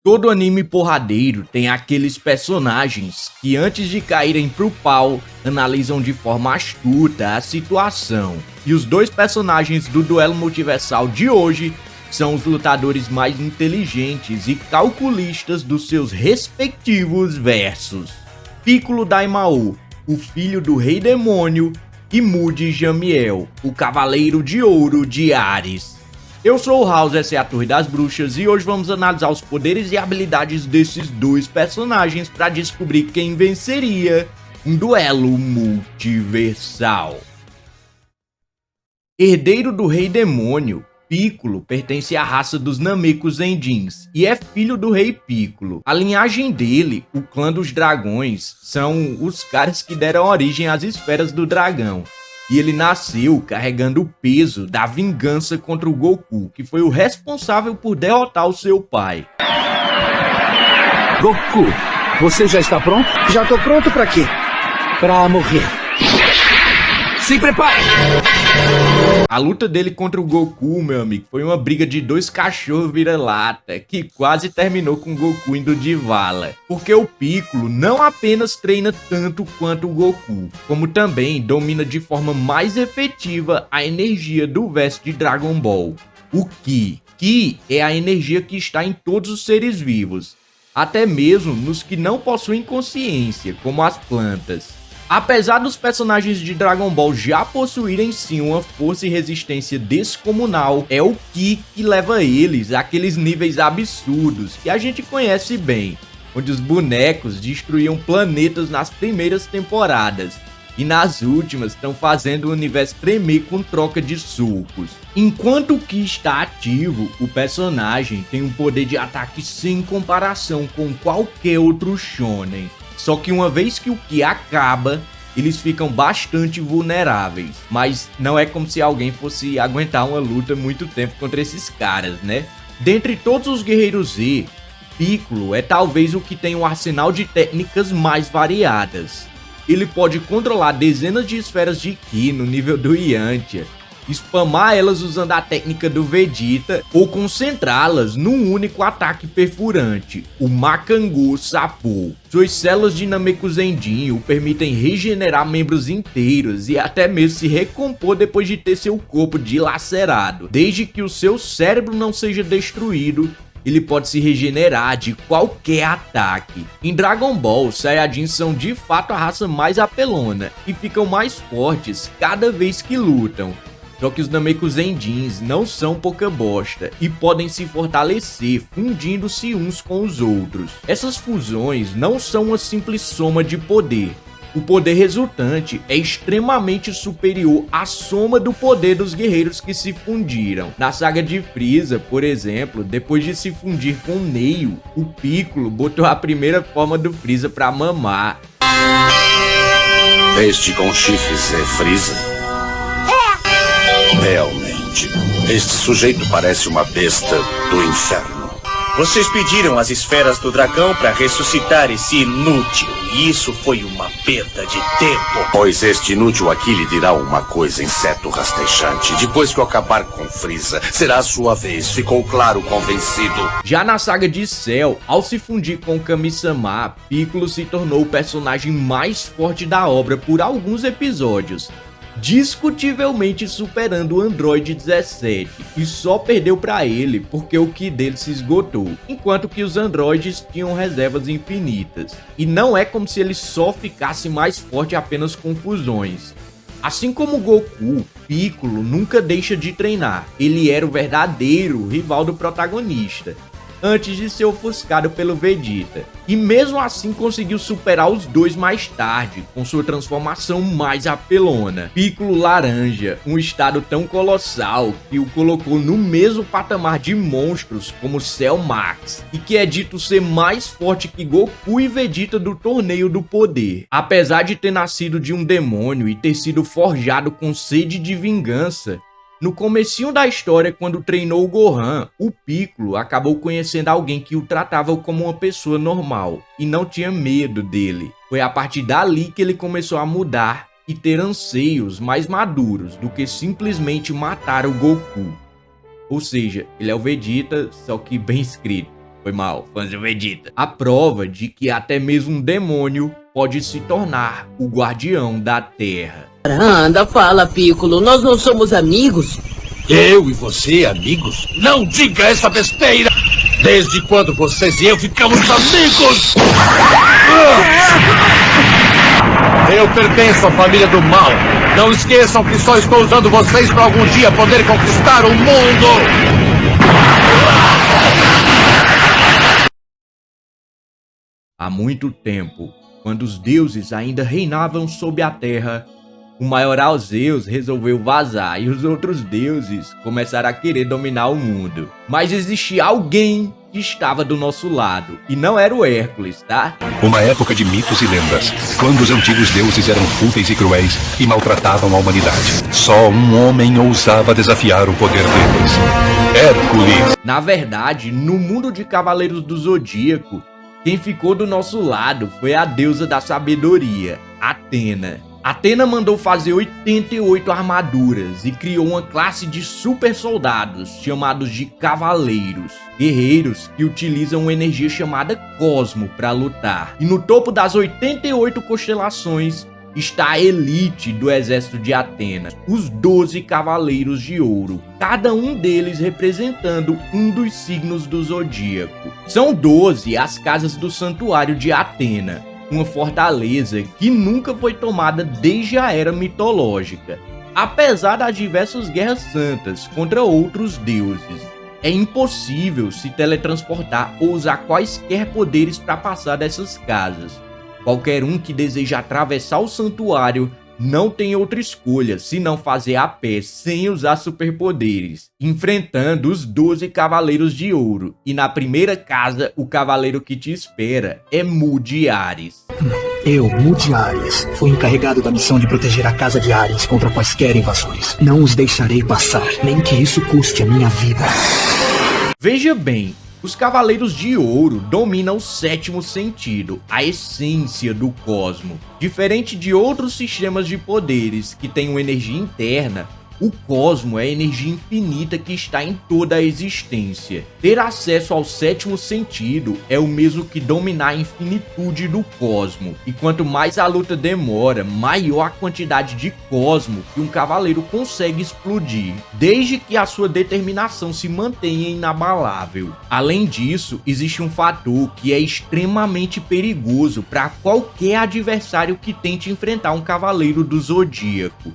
Todo anime porradeiro tem aqueles personagens que antes de caírem pro pau, analisam de forma astuta a situação. E os dois personagens do duelo multiversal de hoje são os lutadores mais inteligentes e calculistas dos seus respectivos versos. Piccolo Daimao, o filho do Rei Demônio, e Mudi Jamiel, o Cavaleiro de Ouro de Ares. Eu sou o House, essa é a Torre das Bruxas e hoje vamos analisar os poderes e habilidades desses dois personagens para descobrir quem venceria um duelo multiversal. Herdeiro do Rei Demônio, Piccolo pertence à raça dos Namekusendins e é filho do Rei Piccolo. A linhagem dele, o clã dos dragões, são os caras que deram origem às esferas do dragão. E ele nasceu carregando o peso da vingança contra o Goku, que foi o responsável por derrotar o seu pai. Goku, você já está pronto? Já tô pronto pra quê? Pra morrer. Se prepare! A luta dele contra o Goku, meu amigo, foi uma briga de dois cachorros vira-lata, que quase terminou com o Goku indo de vala. Porque o Piccolo não apenas treina tanto quanto o Goku, como também domina de forma mais efetiva a energia do verso de Dragon Ball, o Ki. Ki é a energia que está em todos os seres vivos, até mesmo nos que não possuem consciência, como as plantas. Apesar dos personagens de Dragon Ball já possuírem sim uma força e resistência descomunal, é o Ki que leva eles àqueles níveis absurdos que a gente conhece bem, onde os bonecos destruíam planetas nas primeiras temporadas e nas últimas estão fazendo o universo tremer com troca de socos. Enquanto o Ki está ativo, o personagem tem um poder de ataque sem comparação com qualquer outro shonen. Só que uma vez que o Ki acaba, eles ficam bastante vulneráveis. Mas não é como se alguém fosse aguentar uma luta muito tempo contra esses caras, né? Dentre todos os guerreiros Z, Piccolo é talvez o que tem um arsenal de técnicas mais variadas. Ele pode controlar dezenas de esferas de Ki no nível do Yantia, spamar elas usando a técnica do Vegeta ou concentrá-las num único ataque perfurante, o Makango Sapo. Suas células de Namekusendin o permitem regenerar membros inteiros e até mesmo se recompor depois de ter seu corpo dilacerado. Desde que o seu cérebro não seja destruído, ele pode se regenerar de qualquer ataque. Em Dragon Ball, os Saiyajins são de fato a raça mais apelona e ficam mais fortes cada vez que lutam. Só que os Namekusendins não são pouca bosta e podem se fortalecer fundindo-se uns com os outros. Essas fusões não são uma simples soma de poder. O poder resultante é extremamente superior à soma do poder dos guerreiros que se fundiram. Na saga de Frieza, por exemplo, depois de se fundir com Neil, o Piccolo botou a primeira forma do Frieza pra mamar. Este com chifres é Frieza? Realmente, este sujeito parece uma besta do inferno. Vocês pediram as esferas do dragão para ressuscitar esse inútil, e isso foi uma perda de tempo. Pois este inútil aqui lhe dirá uma coisa, inseto rastejante. Depois que eu acabar com Frieza, será a sua vez, ficou claro, convencido? Já na saga de Cell, ao se fundir com Kami-sama, Piccolo se tornou o personagem mais forte da obra por alguns episódios, discutivelmente superando o Android 17, e só perdeu para ele porque o Ki dele se esgotou, enquanto que os androides tinham reservas infinitas. E não é como se ele só ficasse mais forte apenas com fusões. Assim como Goku, Piccolo nunca deixa de treinar, ele era o verdadeiro rival do protagonista, antes de ser ofuscado pelo Vegeta. E mesmo assim conseguiu superar os dois mais tarde, com sua transformação mais apelona. Piccolo Laranja, um estado tão colossal que o colocou no mesmo patamar de monstros como Cell Max, e que é dito ser mais forte que Goku e Vegeta do Torneio do Poder. Apesar de ter nascido de um demônio e ter sido forjado com sede de vingança, no comecinho da história, quando treinou o Gohan, o Piccolo acabou conhecendo alguém que o tratava como uma pessoa normal e não tinha medo dele. Foi a partir dali que ele começou a mudar e ter anseios mais maduros do que simplesmente matar o Goku. Ou seja, ele é o Vegeta, só que bem escrito. Foi mal, fãs do Vegeta. A prova de que até mesmo um demônio pode se tornar o guardião da Terra. Anda, fala, Piccolo. Nós não somos amigos? Eu e você, amigos? Não diga essa besteira! Desde quando vocês e eu ficamos amigos? Eu pertenço à família do mal. Não esqueçam que só estou usando vocês para algum dia poder conquistar o mundo! Há muito tempo, quando os deuses ainda reinavam sobre a Terra, o maioral Zeus resolveu vazar e os outros deuses começaram a querer dominar o mundo. Mas existia alguém que estava do nosso lado, e não era o Hércules, tá? Uma época de mitos e lendas, quando os antigos deuses eram fúteis e cruéis e maltratavam a humanidade. Só um homem ousava desafiar o poder deles: Hércules. Na verdade, no mundo de Cavaleiros do Zodíaco, quem ficou do nosso lado foi a deusa da sabedoria, Atena. Atena mandou fazer 88 armaduras e criou uma classe de super soldados, chamados de cavaleiros. Guerreiros que utilizam uma energia chamada Cosmo para lutar. E no topo das 88 constelações está a elite do exército de Atena, os 12 Cavaleiros de Ouro, cada um deles representando um dos signos do zodíaco. São 12 as casas do santuário de Atena, uma fortaleza que nunca foi tomada desde a era mitológica, apesar das diversas guerras santas contra outros deuses. É impossível se teletransportar ou usar quaisquer poderes para passar dessas casas. Qualquer um que deseja atravessar o santuário não tem outra escolha senão fazer a pé sem usar superpoderes, enfrentando os 12 Cavaleiros de Ouro. E na primeira casa, o cavaleiro que te espera é Mu de Ares. Eu, Mu de Ares, fui encarregado da missão de proteger a casa de Ares contra quaisquer invasores. Não os deixarei passar, nem que isso custe a minha vida. Veja bem, os Cavaleiros de Ouro dominam o sétimo sentido, a essência do cosmo. Diferente de outros sistemas de poderes que têm uma energia interna, o cosmo é a energia infinita que está em toda a existência. Ter acesso ao sétimo sentido é o mesmo que dominar a infinitude do cosmo. E quanto mais a luta demora, maior a quantidade de cosmo que um cavaleiro consegue explodir, desde que a sua determinação se mantenha inabalável. Além disso, existe um fator que é extremamente perigoso para qualquer adversário que tente enfrentar um cavaleiro do zodíaco: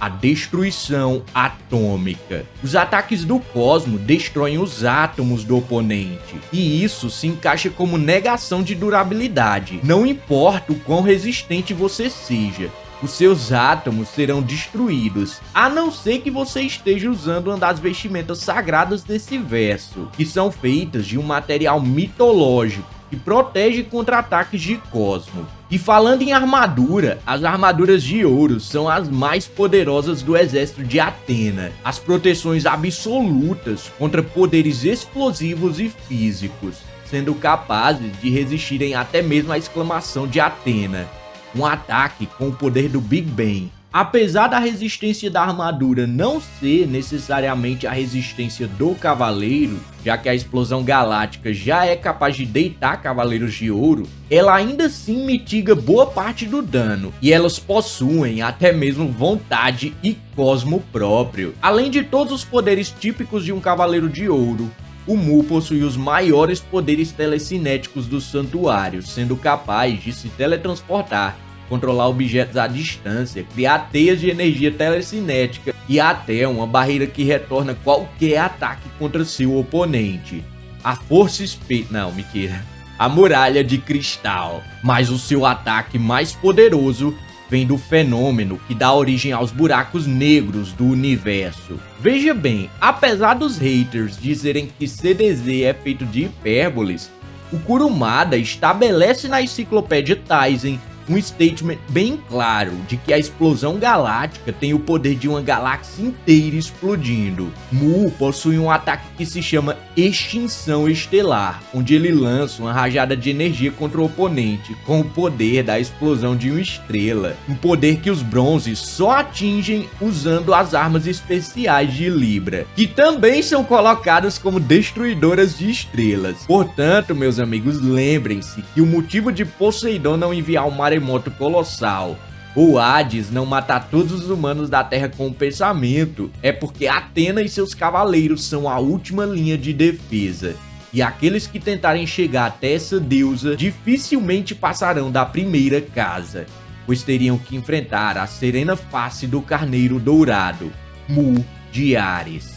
a destruição atômica. Os ataques do cosmo destroem os átomos do oponente, e isso se encaixa como negação de durabilidade. Não importa o quão resistente você seja, os seus átomos serão destruídos, a não ser que você esteja usando uma das vestimentas sagradas desse verso, que são feitas de um material mitológico que protege contra ataques de cosmo. E falando em armadura, as armaduras de ouro são as mais poderosas do exército de Atena, as proteções absolutas contra poderes explosivos e físicos, sendo capazes de resistirem até mesmo à exclamação de Atena, um ataque com o poder do Big Bang. Apesar da resistência da armadura não ser necessariamente a resistência do cavaleiro, já que a explosão galáctica já é capaz de deitar cavaleiros de ouro, ela ainda assim mitiga boa parte do dano, e elas possuem até mesmo vontade e cosmo próprio. Além de todos os poderes típicos de um cavaleiro de ouro, o Mu possui os maiores poderes telecinéticos do santuário, sendo capaz de se teletransportar, controlar objetos à distância, criar teias de energia telecinética e até uma barreira que retorna qualquer ataque contra seu oponente. A força não, mentira. A muralha de cristal. Mas o seu ataque mais poderoso vem do fenômeno que dá origem aos buracos negros do universo. Veja bem, apesar dos haters dizerem que CDZ é feito de hipérboles, o Kurumada estabelece na enciclopédia Taizen um statement bem claro de que a explosão galáctica tem o poder de uma galáxia inteira explodindo. Mu possui um ataque que se chama Extinção Estelar, onde ele lança uma rajada de energia contra o oponente com o poder da explosão de uma estrela, um poder que os bronzes só atingem usando as armas especiais de Libra, que também são colocadas como destruidoras de estrelas. Portanto, meus amigos, lembrem-se que o motivo de Poseidon não enviar um maremoto colossal ou Hades não matar todos os humanos da Terra com o pensamento é porque Atena e seus cavaleiros são a última linha de defesa. E aqueles que tentarem chegar até essa deusa dificilmente passarão da primeira casa, pois teriam que enfrentar a serena face do Carneiro Dourado, Mu de Ares.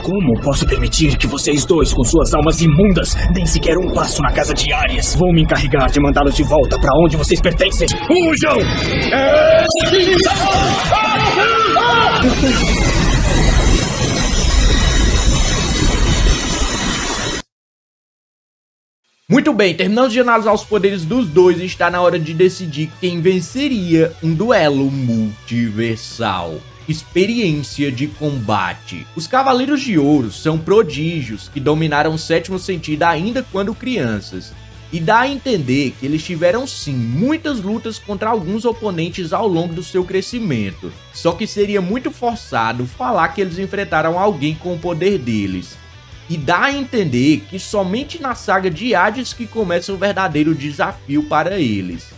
Como posso permitir que vocês dois, com suas almas imundas, deem sequer um passo na casa de Ares? Vou me encarregar de mandá-los de volta para onde vocês pertencem. Fujam! Muito bem, terminamos de analisar os poderes dos dois e está na hora de decidir quem venceria um duelo multiversal. Experiência de combate. Os Cavaleiros de Ouro são prodígios que dominaram o sétimo sentido ainda quando crianças, e dá a entender que eles tiveram sim muitas lutas contra alguns oponentes ao longo do seu crescimento, só que seria muito forçado falar que eles enfrentaram alguém com o poder deles. E dá a entender que somente na saga de Hades que começa o verdadeiro desafio para eles.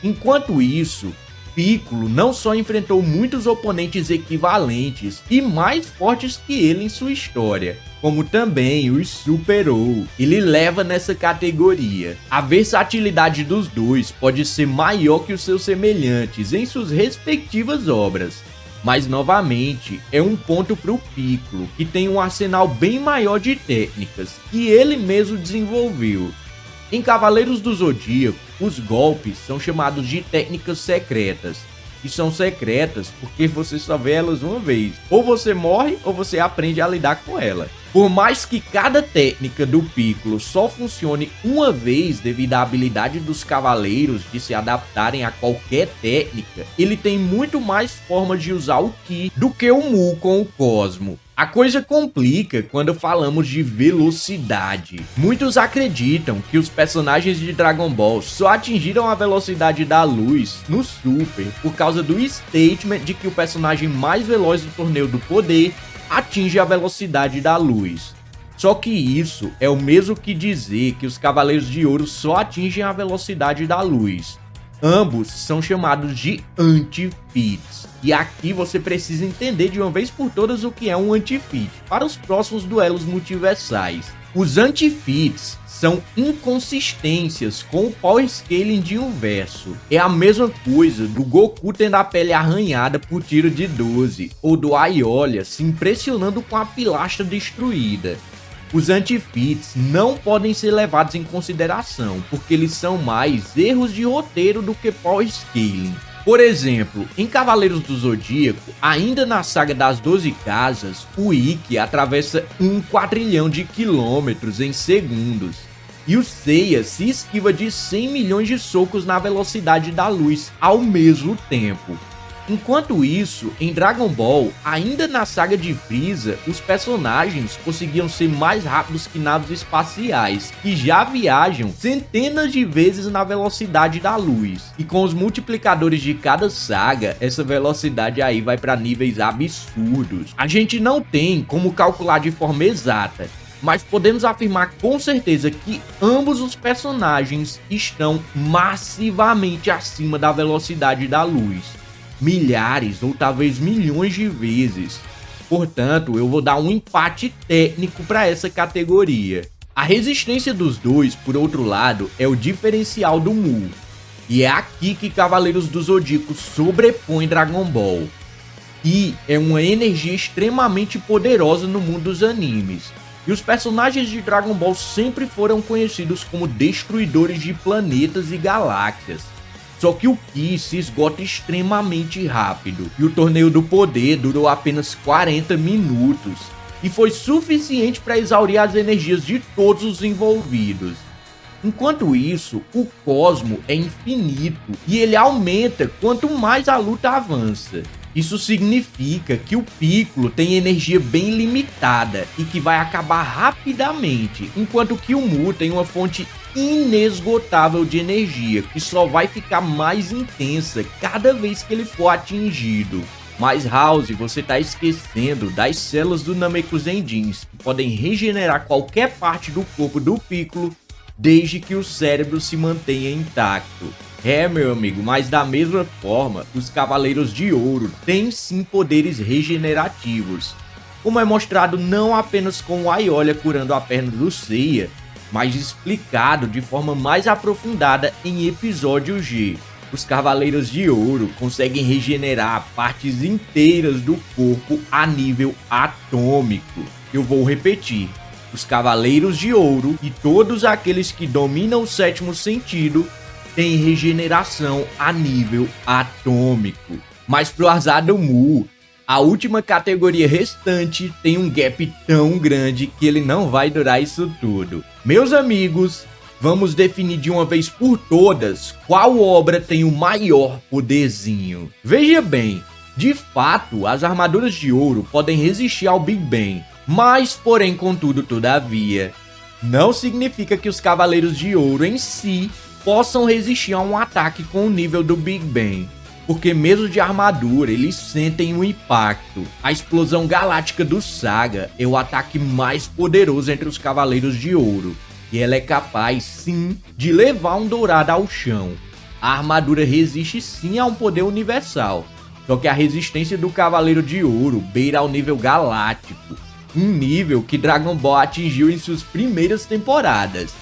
Enquanto isso, Piccolo não só enfrentou muitos oponentes equivalentes e mais fortes que ele em sua história, como também os superou. Ele leva nessa categoria. A versatilidade dos dois pode ser maior que os seus semelhantes em suas respectivas obras. Mas novamente, é um ponto para o Piccolo, que tem um arsenal bem maior de técnicas, que ele mesmo desenvolveu. Em Cavaleiros do Zodíaco, os golpes são chamados de técnicas secretas, e são secretas porque você só vê elas uma vez. Ou você morre ou você aprende a lidar com ela. Por mais que cada técnica do Piccolo só funcione uma vez devido à habilidade dos cavaleiros de se adaptarem a qualquer técnica, ele tem muito mais formas de usar o Ki do que o Mu com o Cosmo. A coisa complica quando falamos de velocidade. Muitos acreditam que os personagens de Dragon Ball só atingiram a velocidade da luz no Super por causa do statement de que o personagem mais veloz do Torneio do Poder atinge a velocidade da luz. Só que isso é o mesmo que dizer que os Cavaleiros de Ouro só atingem a velocidade da luz. Ambos são chamados de anti-feats. E aqui você precisa entender de uma vez por todas o que é um anti-feat para os próximos duelos multiversais. Os anti-feats são inconsistências com o power scaling de um verso. É a mesma coisa do Goku tendo a pele arranhada por tiro de 12, ou do Aiolia se impressionando com a pilastra destruída. Os anti-feats não podem ser levados em consideração, porque eles são mais erros de roteiro do que power scaling. Por exemplo, em Cavaleiros do Zodíaco, ainda na saga das 12 casas, o Ikki atravessa 1 quadrilhão de quilômetros em segundos, e o Seiya se esquiva de 100 milhões de socos na velocidade da luz ao mesmo tempo. Enquanto isso, em Dragon Ball, ainda na saga de Frieza, os personagens conseguiam ser mais rápidos que naves espaciais, que já viajam centenas de vezes na velocidade da luz. E com os multiplicadores de cada saga, essa velocidade aí vai para níveis absurdos. A gente não tem como calcular de forma exata, mas podemos afirmar com certeza que ambos os personagens estão massivamente acima da velocidade da luz. Milhares ou talvez milhões de vezes. Portanto, eu vou dar um empate técnico para essa categoria. A resistência dos dois, por outro lado, é o diferencial do Mu. E é aqui que Cavaleiros do Zodíaco sobrepõe Dragon Ball. E é uma energia extremamente poderosa no mundo dos animes. E os personagens de Dragon Ball sempre foram conhecidos como destruidores de planetas e galáxias. Só que o Ki se esgota extremamente rápido, e o Torneio do Poder durou apenas 40 minutos, e foi suficiente para exaurir as energias de todos os envolvidos. Enquanto isso, o Cosmo é infinito e ele aumenta quanto mais a luta avança. Isso significa que o Piccolo tem energia bem limitada e que vai acabar rapidamente, enquanto que o Mu tem uma fonte inesgotável de energia que só vai ficar mais intensa cada vez que ele for atingido. Mas House, você tá esquecendo das células do Namekusendins, que podem regenerar qualquer parte do corpo do Piccolo desde que o cérebro se mantenha intacto. É, meu amigo, mas da mesma forma, os Cavaleiros de Ouro têm sim poderes regenerativos, como é mostrado não apenas com o Aiolia curando a perna do Seiya, mas explicado de forma mais aprofundada em episódio G. Os Cavaleiros de Ouro conseguem regenerar partes inteiras do corpo a nível atômico. Eu vou repetir. Os Cavaleiros de Ouro e todos aqueles que dominam o sétimo sentido têm regeneração a nível atômico. Mas pro azar do Mu, a última categoria restante tem um gap tão grande que ele não vai durar isso tudo. Meus amigos, vamos definir de uma vez por todas qual obra tem o maior poderzinho. Veja bem, de fato, as armaduras de ouro podem resistir ao Big Bang, mas, porém, contudo, todavia, não significa que os Cavaleiros de Ouro em si possam resistir a um ataque com o nível do Big Bang, porque mesmo de armadura, eles sentem um impacto. A explosão galáctica do Saga é o ataque mais poderoso entre os Cavaleiros de Ouro, e ela é capaz, sim, de levar um dourado ao chão. A armadura resiste sim a um poder universal, só que a resistência do Cavaleiro de Ouro beira ao nível galáctico, um nível que Dragon Ball atingiu em suas primeiras temporadas.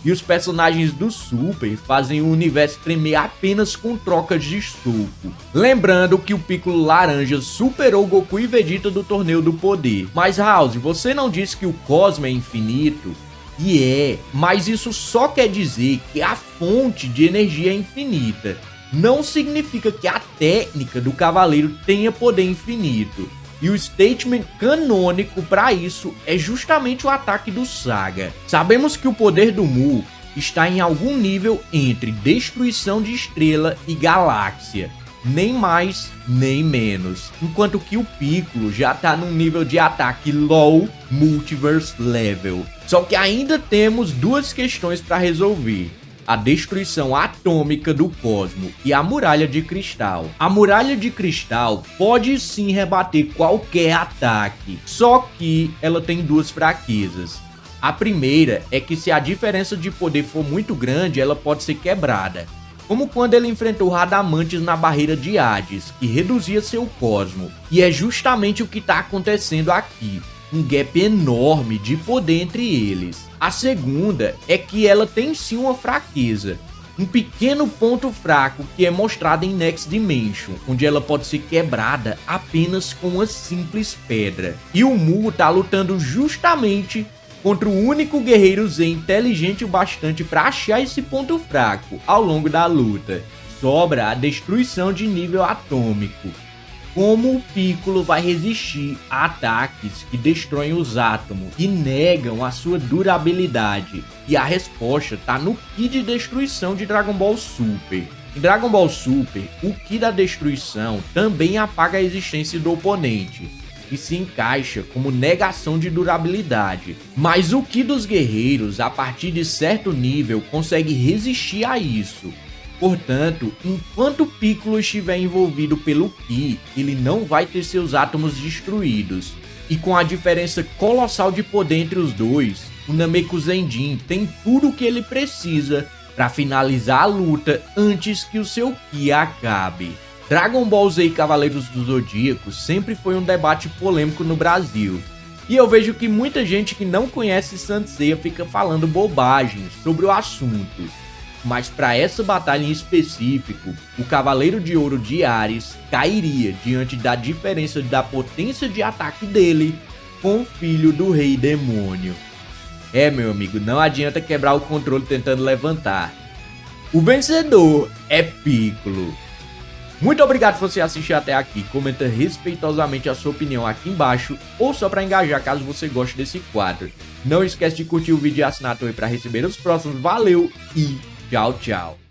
E os personagens do Super fazem o universo tremer apenas com trocas de soco. Lembrando que o Piccolo Laranja superou Goku e Vegeta do Torneio do Poder. Mas House, você não disse que o Cosmo é infinito? E é, mas isso só quer dizer que a fonte de energia é infinita. Não significa que a técnica do Cavaleiro tenha poder infinito. E o statement canônico para isso é justamente o ataque do Saga. Sabemos que o poder do Mu está em algum nível entre destruição de estrela e galáxia, nem mais nem menos, enquanto que o Piccolo já está num nível de ataque low multiverse level. Só que ainda temos duas questões para resolver: a destruição atômica do Cosmo e a muralha de cristal. A muralha de cristal pode sim rebater qualquer ataque, só que ela tem duas fraquezas. A primeira é que se a diferença de poder for muito grande, ela pode ser quebrada, como quando ele enfrentou Radamantes na barreira de Hades, que reduzia seu Cosmo, e é justamente o que está acontecendo aqui. Um gap enorme de poder entre eles. A segunda é que ela tem sim uma fraqueza, um pequeno ponto fraco que é mostrado em Next Dimension, onde ela pode ser quebrada apenas com uma simples pedra. E o Mu tá lutando justamente contra o único guerreiro Zen inteligente o bastante para achar esse ponto fraco ao longo da luta. Sobra a destruição de nível atômico. Como o Piccolo vai resistir a ataques que destroem os átomos e negam a sua durabilidade? E a resposta tá no Ki de destruição de Dragon Ball Super. Em Dragon Ball Super, o Ki da destruição também apaga a existência do oponente e se encaixa como negação de durabilidade. Mas o Ki dos guerreiros, a partir de certo nível, consegue resistir a isso. Portanto, enquanto Piccolo estiver envolvido pelo Ki, ele não vai ter seus átomos destruídos. E com a diferença colossal de poder entre os dois, o Namekusendin tem tudo o que ele precisa para finalizar a luta antes que o seu Ki acabe. Dragon Ball Z e Cavaleiros do Zodíaco sempre foi um debate polêmico no Brasil. E eu vejo que muita gente que não conhece Saint Seiya fica falando bobagens sobre o assunto. Mas para essa batalha em específico, o Cavaleiro de Ouro de Ares cairia diante da diferença da potência de ataque dele com o filho do Rei Demônio. É, meu amigo, não adianta quebrar o controle tentando levantar. O vencedor é Piccolo. Muito obrigado por você assistir até aqui, comenta respeitosamente a sua opinião aqui embaixo, ou só para engajar caso você goste desse quadro. Não esquece de curtir o vídeo e assinar a torre para receber os próximos, valeu e tchau, tchau.